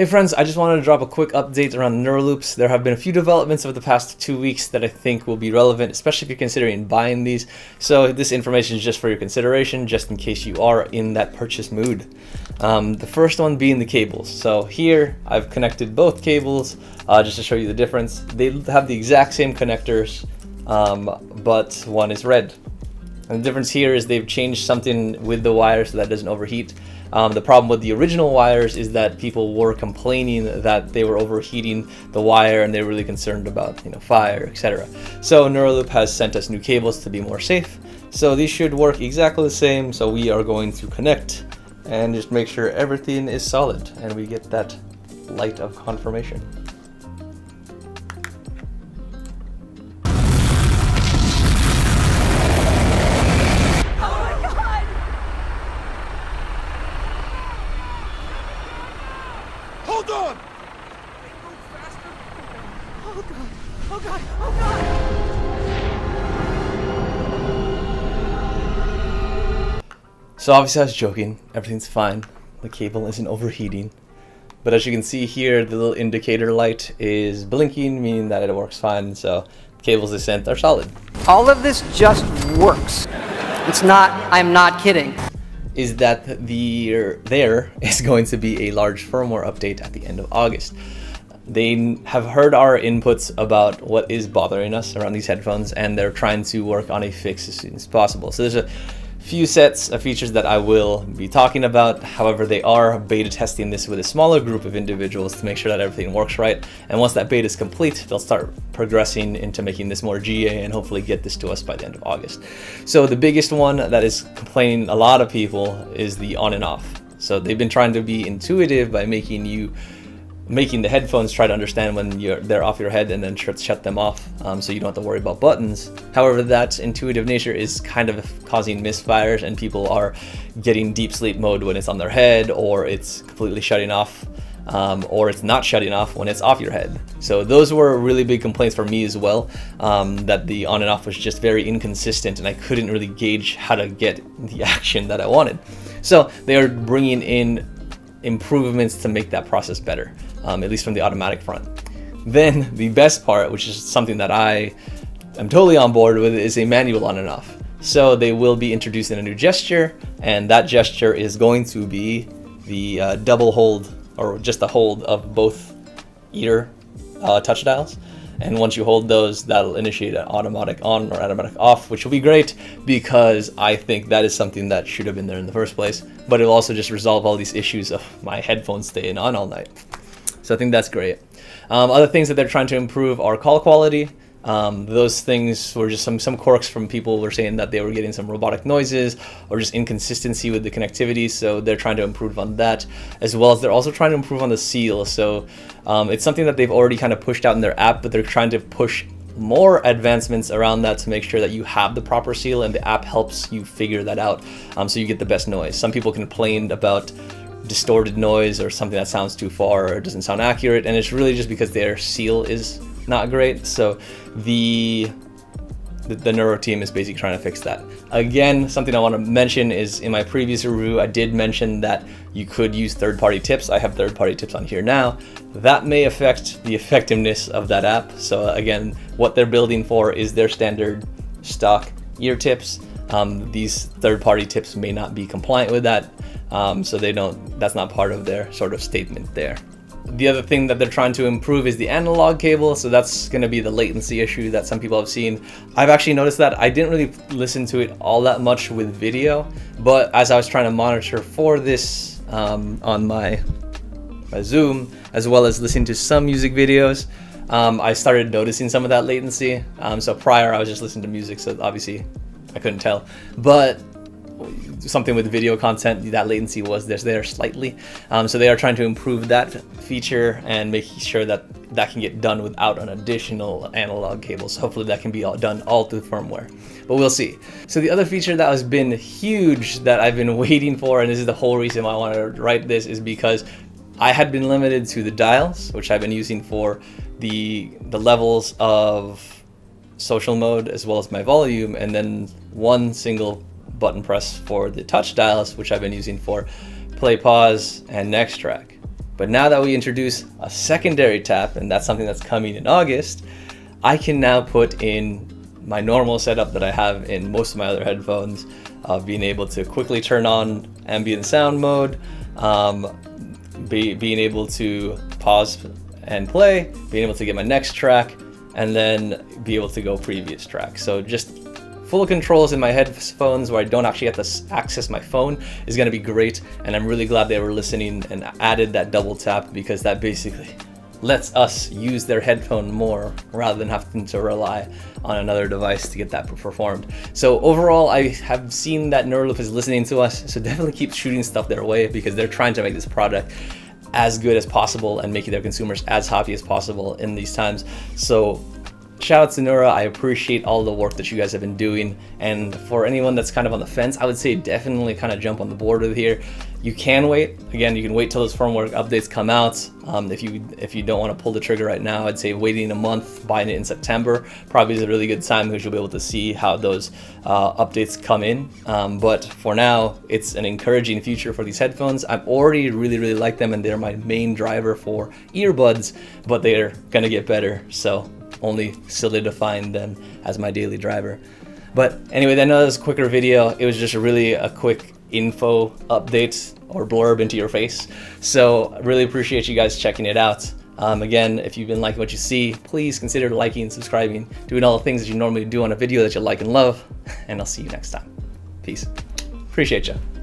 Hey friends, I just wanted to drop a quick update around Nuraloops. There have been a few developments over the past 2 weeks that I think will be relevant, especially if you're considering buying these. So this information is just for your consideration, just in case you are in that purchase mood. The first one being the cables. So here I've connected both cables just to show you the difference. They have the exact same connectors, but one is red. And the difference here is they've changed something with the wire so that it doesn't overheat. The problem with the original wires is that people were complaining that they were overheating the wire and they were really concerned about, fire, etc. So Nuraloop has sent us new cables to be more safe. So these should work exactly the same. So we are going to connect and just make sure everything is solid and we get that light of confirmation. Hold on! Oh god! Oh god! Oh god! So obviously I was joking, everything's fine. The cable isn't overheating. But as you can see here, the little indicator light is blinking, meaning that it works fine. So the cables they sent are solid. All of this just works. It's not, I'm not kidding. Is that there is going to be a large firmware update at the end of August. They have heard our inputs about what is bothering us around these headphones, and they're trying to work on a fix as soon as possible. So there's a few sets of features that I will be talking about. However, they are beta testing this with a smaller group of individuals to make sure that everything works right. And once that beta is complete, they'll start progressing into making this more GA and hopefully get this to us by the end of August. So the biggest one that is complaining a lot of people is the on and off. So they've been trying to be intuitive by making the headphones try to understand when they're off your head and then shut them off, so you don't have to worry about buttons. However, that intuitive nature is kind of causing misfires, and people are getting deep sleep mode when it's on their head, or it's completely shutting off, or it's not shutting off when it's off your head. So those were really big complaints for me as well, that the on and off was just very inconsistent and I couldn't really gauge how to get the action that I wanted. So they are bringing in improvements to make that process better, at least from the automatic front. Then the best part, which is something that I am totally on board with, is a manual on and off. So they will be introducing a new gesture, and that gesture is going to be the double hold, or just a hold of both ear touch dials. And once you hold those, that'll initiate an automatic on or automatic off, which will be great because I think that is something that should have been there in the first place. But it'll also just resolve all these issues of my headphones staying on all night. So I think that's great. Other things that they're trying to improve are call quality. Those things were just some quirks from people were saying that they were getting some robotic noises or just inconsistency with the connectivity. So they're trying to improve on that, as well as they're also trying to improve on the seal. So it's something that they've already kind of pushed out in their app, but they're trying to push more advancements around that to make sure that you have the proper seal, and the app helps you figure that out, so you get the best noise. Some people complained about distorted noise or something that sounds too far or doesn't sound accurate, and it's really just because their seal is not great. So the Neuro team is basically trying to fix that. Again, something I want to mention is in my previous review, I did mention that you could use third-party tips. I have third-party tips on here now. That may affect the effectiveness of that app. So again, what they're building for is their standard stock ear tips. These third-party tips may not be compliant with that. So that's not part of their sort of statement there. The other thing that they're trying to improve is the analog cable, so that's going to be the latency issue that some people have seen. I've actually noticed that. I didn't really listen to it all that much with video, but as I was trying to monitor for this on my Zoom, as well as listening to some music videos, I started noticing some of that latency. So prior I was just listening to music, so obviously I couldn't tell, but something with video content, that latency was there slightly. So they are trying to improve that feature and making sure that that can get done without an additional analog cable. So hopefully that can be done all through firmware, but we'll see. So the other feature that has been huge that I've been waiting for, and this is the whole reason why I wanted to write this, is because I had been limited to the dials, which I've been using for the levels of social mode as well as my volume, and then one single button press for the touch dials, which I've been using for play, pause, and next track. But now that we introduce a secondary tap, and that's something that's coming in August, I can now put in my normal setup that I have in most of my other headphones, being able to quickly turn on ambient sound mode, being able to pause and play, being able to get my next track, and then be able to go previous track. So just full controls in my headphones where I don't actually have to access my phone is going to be great. And I'm really glad they were listening and added that double tap, because that basically lets us use their headphone more rather than having to rely on another device to get that performed. So overall, I have seen that Nuraloop is listening to us, so definitely keep shooting stuff their way, because they're trying to make this product as good as possible and making their consumers as happy as possible in these times. So shout out to Nura. I appreciate all the work that you guys have been doing. And for anyone that's kind of on the fence, I would say definitely kind of jump on the board with here. You can wait. Again, you can wait till those firmware updates come out. If you don't want to pull the trigger right now, I'd say waiting a month, buying it in September probably is a really good time, because you'll be able to see how those updates come in. But for now, it's an encouraging future for these headphones. I'm already really like them, and they're my main driver for earbuds, but they're gonna get better. So only solidifying them as my daily driver. But anyway, I know this was a quicker video. It was just really a quick info update or blurb into your face. So really appreciate you guys checking it out. Again, if you've been liking what you see, please consider liking, subscribing, doing all the things that you normally do on a video that you like and love. And I'll see you next time. Peace. Appreciate you.